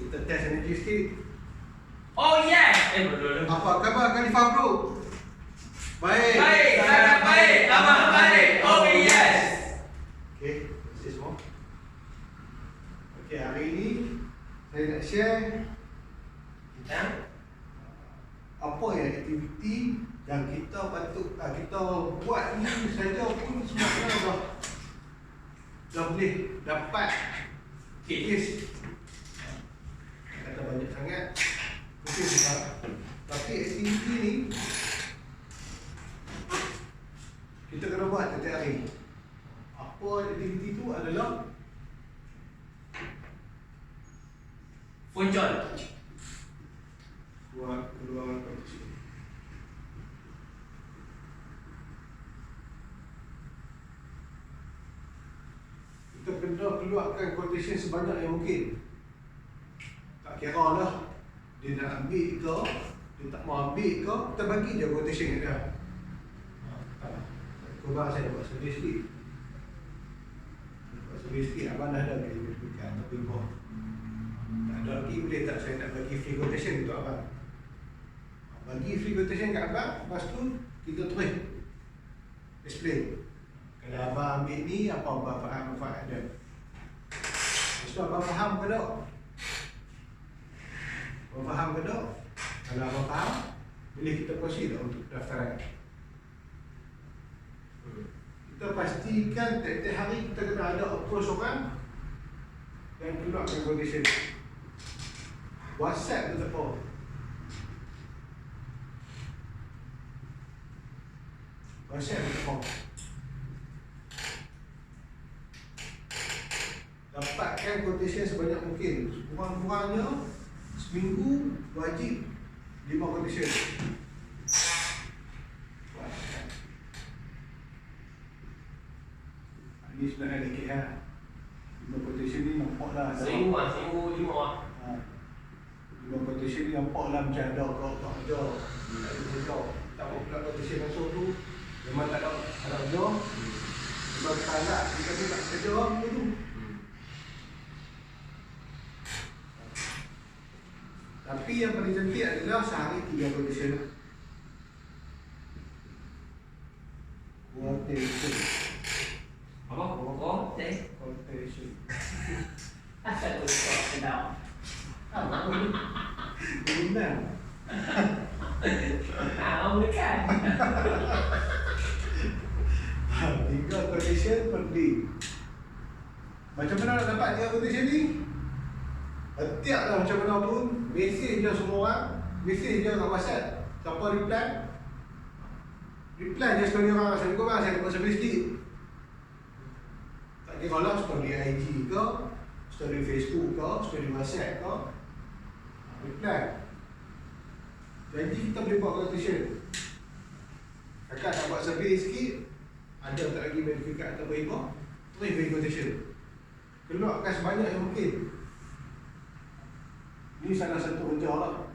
Kita test energi sikit. Oh yes! Belum. Apa khabar Khalifah bro? Baik. Baik, sangat baik. Amat baik. Oh yes! Okay, terima kasih semua. Okay, hari ini saya nak share Kita apa yang aktiviti yang kita patut kita buat ni saja pun sebenarnya dah boleh dapat case. Kata banyak sangat mungkin besar, tapi aktiviti ni kita kena buat setiap hari. Apa aktiviti tu adalah Funcol. buat peluang kompetisi. Kita kena keluarkan quotation sebanyak yang mungkin. Tak kira lah dia nak ambil ke, dia tak mau ambil ke, kita bagi je quotation kat dia. Kurang saya buat survey sikit. Buat survey sikit, abang dah ada verifikan tapi kau tak ada lagi, boleh tak saya nak bagi free quotation untuk abang? Bagi free quotation kat abang, lepas tu kita terus explain. Kalau abang ambil ni, apa abang faham manfaat dia. Lepas tu abang faham ke tak? Abang faham ke tak? Kalau abang faham, boleh kita proceed tak untuk daftaran. Kita pastikan tiap-tiap hari kita kena ada approach orang yang keluarkan quotation. WhatsApp tu tak apa. WhatsApp tu tak apa. Dapatkan quotation sebanyak mungkin. Kurang-kurangnya seminggu wajib 5 quotation. Ini sebenarnya dikit lah. 5 quotation ni nampak lah. Seminggu 5 lah. 5 quotation ni nampak lah macam ada kau tak ada. Tak ada kau. Tak apa pula quotation masuk tu. Memang tak ada kerja. Sebab tak nak, kita ni tak kerja apa tu. Tapi yang paling cantik adalah sehari 3 quotation. Quotation. Apa? Quotation. Asal tu kau kenal. Benar. Tahu kan? 3 quotation per day. Macam mana nak dapat 3 quotation ni? Setiap lah macam mana pun, mesej je semua orang, mesej je kat WhatsApp. Siapa reply? Reply je story orang. Saya korang, saya dapat survey sikit. Tak kira lah story IG ke, story Facebook ke, story WhatsApp ke, reply. Janji kita boleh buat quotation. Kakak nak buat survey sikit, ada tak lagi verifikat atau beribah, terus beri quotation. Keluarkan sebanyak yang mungkin. Ini salah satu kerja lah.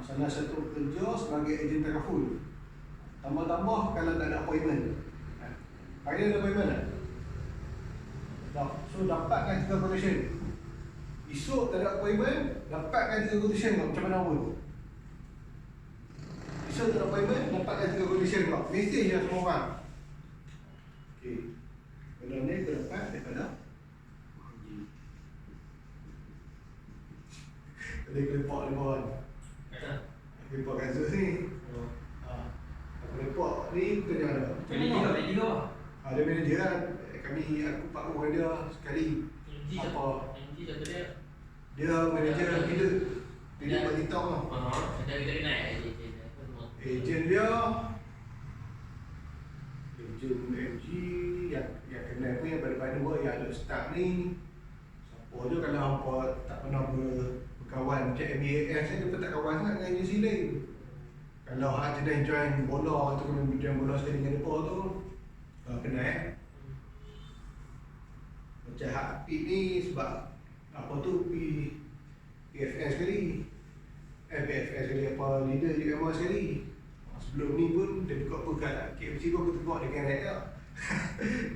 Salah satu kerja sebagai ejen takaful. Tambah-tambah kalau tak ada appointment. Hari ada appointment tak? Tak. So dapatkan 3 quotation. Esok tak ada appointment, dapatkan 3 quotation kau macam mana pun. Esok tak ada appointment, dapatkan 3 quotation kau. Mesej je semua orang. Okay. Benda ni aku dapat daripada Boleh kelepak dia kawan. Kelepak kat Zeus ni. Aku lepak ni kita jangan ada. Manager lah. Ada manager kan. Aku pak dengan dia sekali. Apa? Dia manager kita. Dia buat TikTok lah. Kita kenal Ejen dia Ejen MG yang kenal pun yang pada dua yang ada start ni. Siapa dia kalau apa tak pernah berkawan macam MAS ni, dia pun tak kawan sangat dengan agensi lain. Kalau hak jenis join bola atau kena join bola sekali dengan mereka tu kenal. Macam hak Pip ni sebab apa tu PFS sekali. PFS sekali apa leader UMR sekali. Sebelum ni pun dia buka apa kat KFC pun aku tengok dia kenal tak.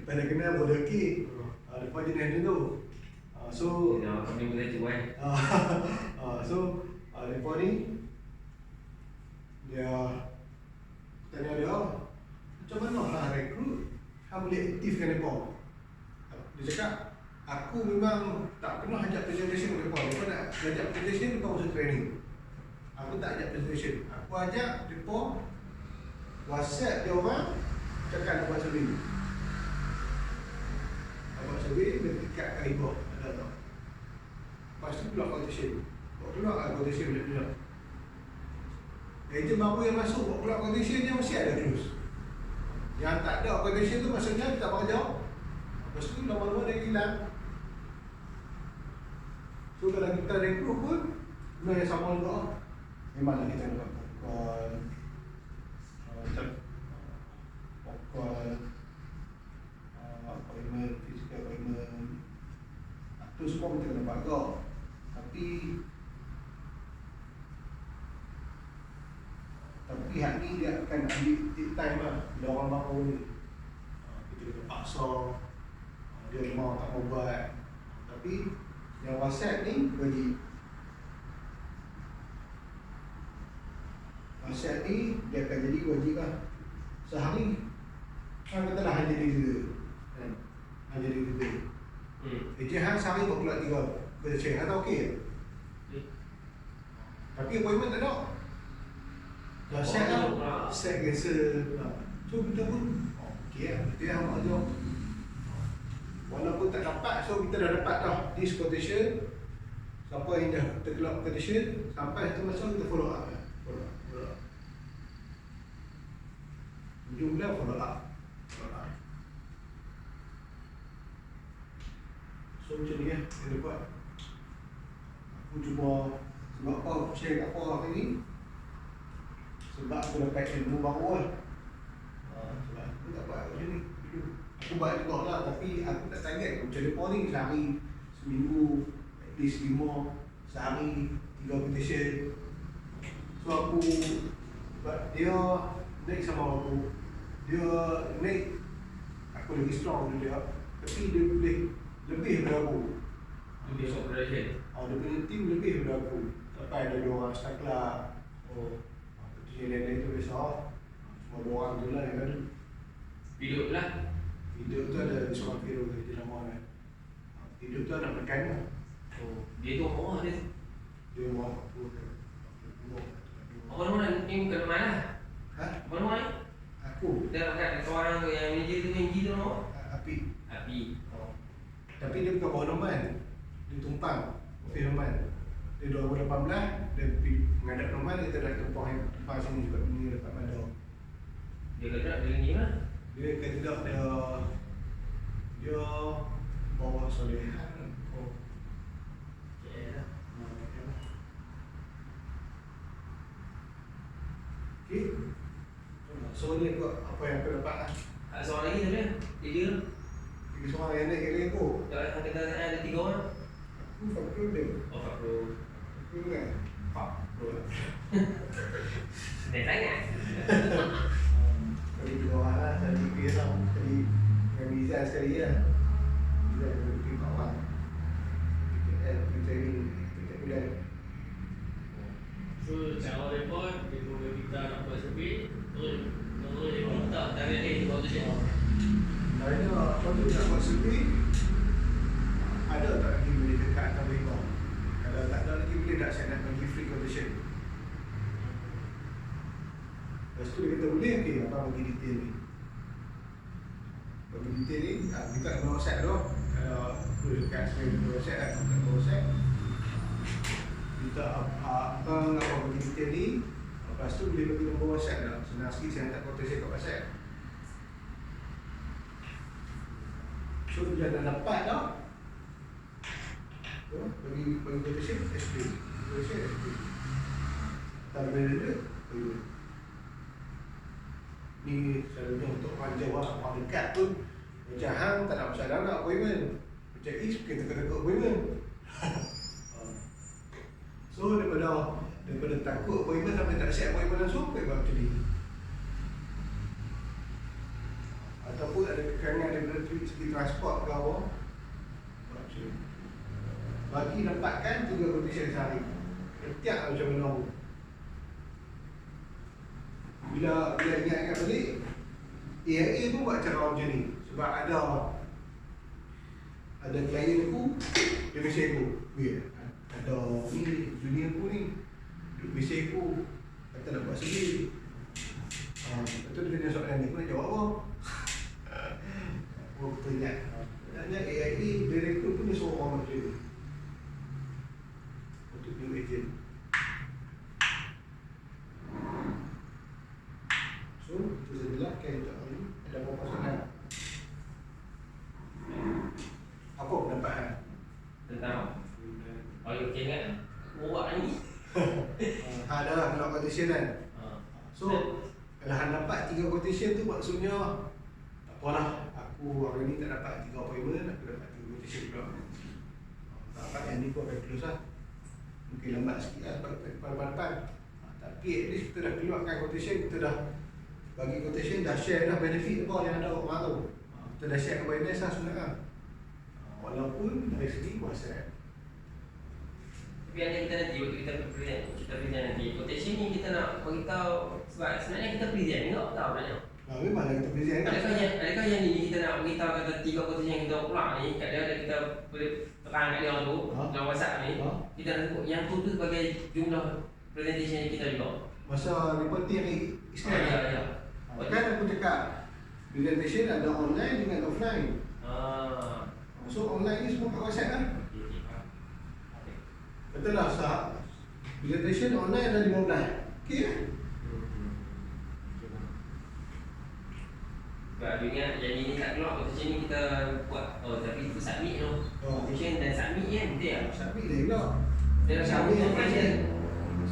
Pada kenal bola kek. Lepas jenis dia tu So Kami boleh cuba mereka ni dia tanya dia, macam mana lah rekrut hang boleh aktifkan mereka. Dia cakap, aku memang tak pernah ajak presentation mereka. Mereka nak ajak presentation, mereka masuk training. Aku tak ajak presentation. Aku ajak mereka WhatsApp dia orang, cakap nak buat survey. Buat survey, dia tingkat kat ibu. Ada tak? Lepas tu keluar quotation. Buat keluar quotation bila-bila. Ejen baru yang masuk, buat keluar quotation dia mesti ada terus. Yang tak ada quotation tu maksudnya tak bakal jawab. Lepas tu lama-lama dia hilang. So kalau kita rekrut pun, benda yang sama juga. Memanglah kita dapat pokok appointment, physical appointment, tu semua kita kena buat kau. Tapi hak ni dia akan ambil time lah. Bila orang baru ni kita kena paksa, dia mau tak mau buat. Tapi yang WhatsApp ni bagi WhatsApp ni dia akan jadi wajib lah. Sehari kan kata dah hanya diri dia kan? Hanya diri dia Ejen hang sehari buat keluar 3 presentation, hang tak okey ke? Tapi appointment tak ada. Dah set lah, set cancel. So kita pun okey lah, kita yang buat job. Walaupun tak dapat, so kita dah dapat dah this quotation. Siapa yang dah terkelak quotation, sampai satu masa kita follow up. Hujung bulan follow up. So macam ni yang dia buat. Aku cuba, sebab apa aku share kat korang hari ni, sebab aku dapat ilmu baru lah. Sebab aku tak buat macam ni. Aku buat juga lah, tapi aku tak target. Macam mereka ni sehari, seminggu, at least 5, sehari 3 petition. So aku, sebab dia naik sama aku, dia naik, aku lagi strong daripada dia. Tapi dia boleh lebih daripada aku. Lebih operation. Dia punya team lebih daripada aku. Sampai ada 2 orang staff lah. Petition lain-lain tu biasa. Cuma 2 orang tu lah yang ada. Hidup lah. Hidup tu ada seorang hero dia lama kan. Hidup tu nak menekan lah. Dia tu orang dia. Dia mau aku ke. Orang-orang ni bukan mana? Orang-orang ni? Aku. Dia kat orang yang manager tu tu no? Api. Tapi dia bukan bawa Norman. Dia tumpang. Ofis Norman. Dia 2018, dia pergi menghadap Norman, kita dah tumpang sini juga ni dekat Madau. dia kata dia ni lah. Dia kata tidak, dia bawa solehan. Yeah. Okay. So ni apa yang aku dapat lah. Ada seorang lagi tu dia. Dia. Tiga seorang yang naik kali aku. Tak ada 3 orang. Aku Fakru dia. Fakru. Fakru kan? Fakru lah. Dia sangat. Kali 2 orang lah, tadi pergi tau. Tadi dengan Rizal sekali lah. Rizal pergi kawan. Pergi training, pergi bulan. So cara report, dia boleh kita nak buat survey, terus dia minta target dia buat tu je. Ada apa tu nak buat survey, ada tak lagi boleh dekat atau mereka? Kalau tak ada lagi boleh tak saya nak bagi free quotation. Lepas tu dia kata boleh, okey abang bagi detail ni. Bagi detail ni, kita nak WhatsApp tu. Kalau boleh dekat saya boleh WhatsApp lah, kita boleh WhatsApp. Kita abang apa bagi detail ni. Lepas tu boleh bagi nombor WhatsApp dah. Senang sikit saya hantar quotation kat WhatsApp. So dia dah dapat dah. Bagi quotation SP. Quotation SP. Tak boleh dia. Ni selalunya untuk orang Jawa, orang dekat pun macam hang tak nak masalah nak appointment. Macam Is kita kena appointment. So daripada takut appointment sampai tak siap appointment langsung, apa buat macam ni? Ataupun ada kekurangan daripada segi transport ke apa, buat macam ni. bagi dapatkan 3 quotation sehari. Setiap macam mana pun. Bila ingat-ingat balik, AIA pun buat cara macam ni. Sebab ada klien aku, dia mesej aku, ada ni, junior aku ni, dia mesej aku, kata nak buat survey. Lepas tu dia tanya soalan ni, aku nak jawab apa? Aku teringat, sebenarnya AIA, dia rekrut pun dia suruh orang macam ni untuk new agent. So, itu sajalah kan untuk hari ni. Ada apa-apa soalan? Apa pendapat? Tentang oh, okey kan? Buat ni. Ada lah keluar quotation kan. So, kalau hang dapat 3 quotation tu maksudnya tak apalah, aku hari ni tak dapat 3 appointment, aku dapat 3 quotation pula. Tak dapat yang ni aku akan close lah. Mungkin lambat sikit lah sebab depan-depan. Tapi at least kita dah keluarkan quotation, kita dah bagi quotation, dah share dah benefit apa yang ada orang tu. Kita dah share awareness lah sebenarnya. Walaupun dari segi WhatsApp. Tapi ada kita nanti waktu kita present nanti quotation ni kita nak beritahu sebab sebenarnya kita present ni tak tahu banyak. Memanglah kita present kan. Adakah yang ni kita nak beritahu kata 3 quotation yang kita keluar ni kat dia, ada kita boleh terang kat dia orang tu dalam WhatsApp ni. Kita nak sebut yang tu sebagai jumlah presentation yang kita juga. Masa reporting hari Isnin. Ya. Kan aku cakap presentation ada online dengan offline. So online ni semua kat WhatsApp kan. Betul lah sah. Presentation online ada 15. Okey kan? Sebab dunia yang ini tak keluar quotation ni kita buat. Oh tapi itu submit tu. Quotation dan submit kan betul ya? Submit dia pula. Dia Submit and quotation. closing.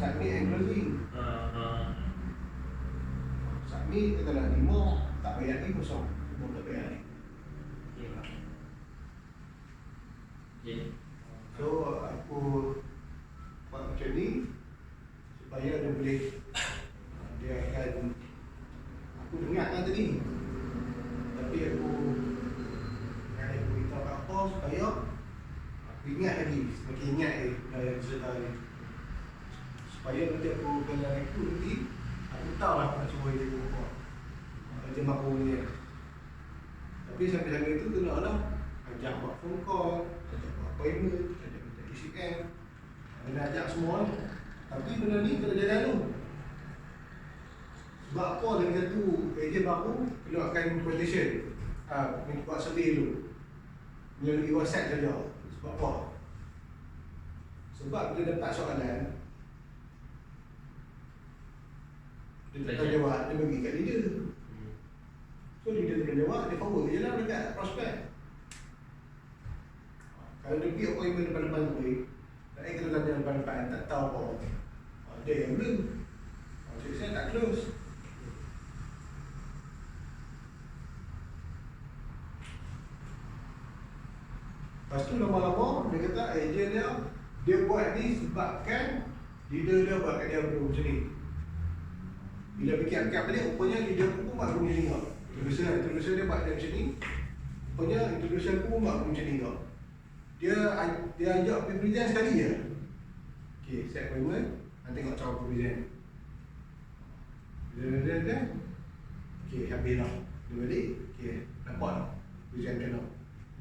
Submit and closing. Submit katalah 5 tak bayar ni kosong. 5 tak bayar ni. Okay. So aku buat macam ni supaya dia boleh dia akan aku dengar lah tadi, tapi aku beritahu apa supaya aku ingat lagi, semakin ingat yang cerita ni, supaya nanti aku kalau aku nanti aku tahu lah aku nak cuba dia apa macam aku punya. Tapi sambil-sambil itu kena lah ajak buat phone call, ajak buat appointment, ajak minta ECM, kena ajak semua ni. Tapi benda ni kena jaga dulu. Sebab apa lagi satu ejen baru keluarkan quotation, buat survey dulu melalui WhatsApp saja. Sebab apa? Sebab bila dapat soalan dia tak jawab, dia bagi kat leader. So leader tak jawab, dia forward je lah dekat prospek. Kalau dia pergi appointment depan-depan tu, kita tanya depan-depan, tak tahu apa. Dia yang belum. Saya tak close. Lepas tu lama-lama dia kata ejen dia buat ni sebabkan leader dia buat kat dia macam ni. Bila fikir-fikir balik, rupanya leader pun buat macam ni juga. Introducer dia buat dia macam ni. Rupanya introducer pun buat macam ni juga. Dia ajak pergi present sekali je. Okay, set appointment, nanti tengok cara pergi present. Dia okay, habis lah. Dia balik, okay, nampak tak present macam mana.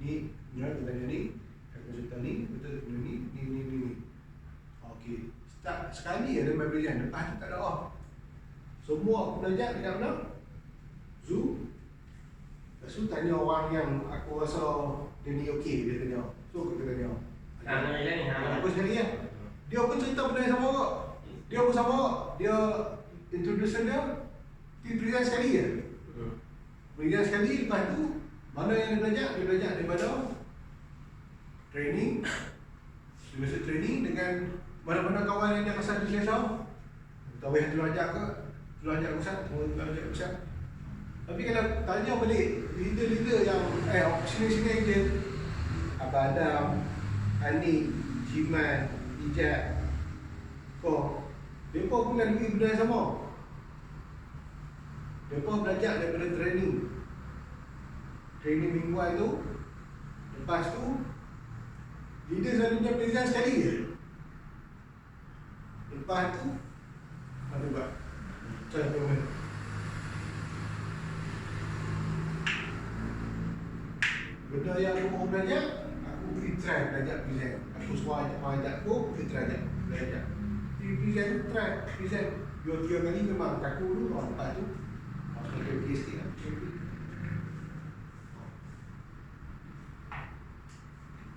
Ni, kita tanya ni, aku cerita ni, betul ni. Okay, start sekali je dia main present, lepas tu tak ada off. Semua aku belajar dekat mana? Zoom. Lepas tu tanya orang yang aku rasa dia ni okey, dia tanya. So aku tanya. Aku sendiri lah. Dia pun cerita benda yang sama kok. Dia pun sama kok. Dia introducer dia present sekali je. Present sekali, lepas tu mana yang dia belajar daripada training. Dia mesti training dengan mana-mana kawan yang dia rasa dia selesa. Tahu yang tu ajak ke? Tu ajak Ustaz, tu ajak Ustaz. Tapi kalau tanya balik leader-leader yang sini-sini je, Abang Adam, Ani, Jiman, Ijat, kau, mereka pun lalui benda yang sama. Mereka belajar daripada training mingguan tu. Lepas tu Leader selalu dia present sekali je. Lepas tu ada buat try payment. Benda yang aku mau belajar, aku pergi try belajar present. Aku suruh ajak aku pergi try belajar. Present tu try present 2-3 kali memang kaku dulu. Lepas tu aku pergi sikit lah.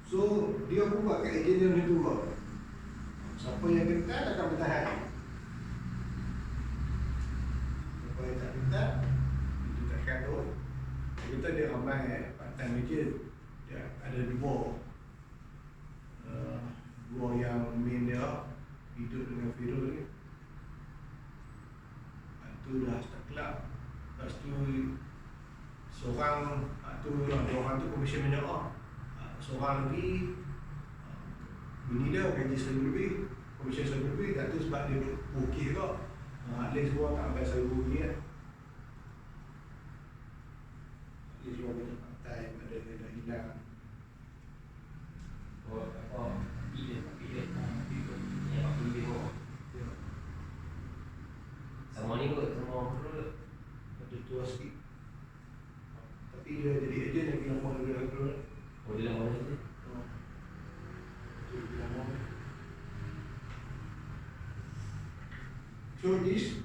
So dia pun buat kat ejen dia macam tu lah. Siapa yang gentar akan bertahan. Siapa yang tak gentar, itu takkan tu. Kita dia ramai part-time ejen. Dia ada dua yang main dia hidup dengan Firul ni. Itu dah start kelab. Lepas tu seorang tu orang tu komisen banyak lah. Seorang lagi bini dia gaji RM1,000 lebih, komisen RM1,000 lebih. Dan tu sebab dia okey juga. At least semua tak sampai RM1,000 lagi kan. At least semua banyak part-time, ada yang dah hilang. Sama ni kot, sama Ada tua sikit. Tapi dia jadi ejen yang kena mohon lebih lagi. oh dia lama ni tu. Itu lebih lama. So this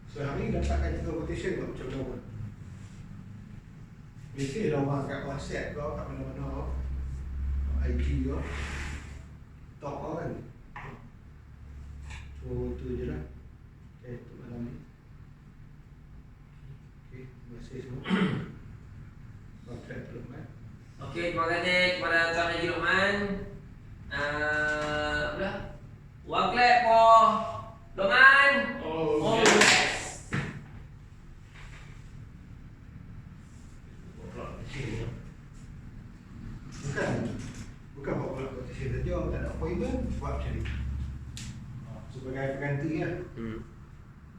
sehari dapatkan 3 quotation buat macam mana pun. Biasa dah orang kat WhatsApp kau, kat mana-mana IG kau talk kau kan. So tu je lah. Okay, untuk malam ni. Okay, terima kasih semua. Kontrak Luqman. Okey, terima kasih kepada Tuan Haji Luqman. Udah. One clap for Luqman. Oh, Yes. Bukan buat pula kompetisi saja, tak ada appointment, buat macam ni. Sebagai pengganti lah.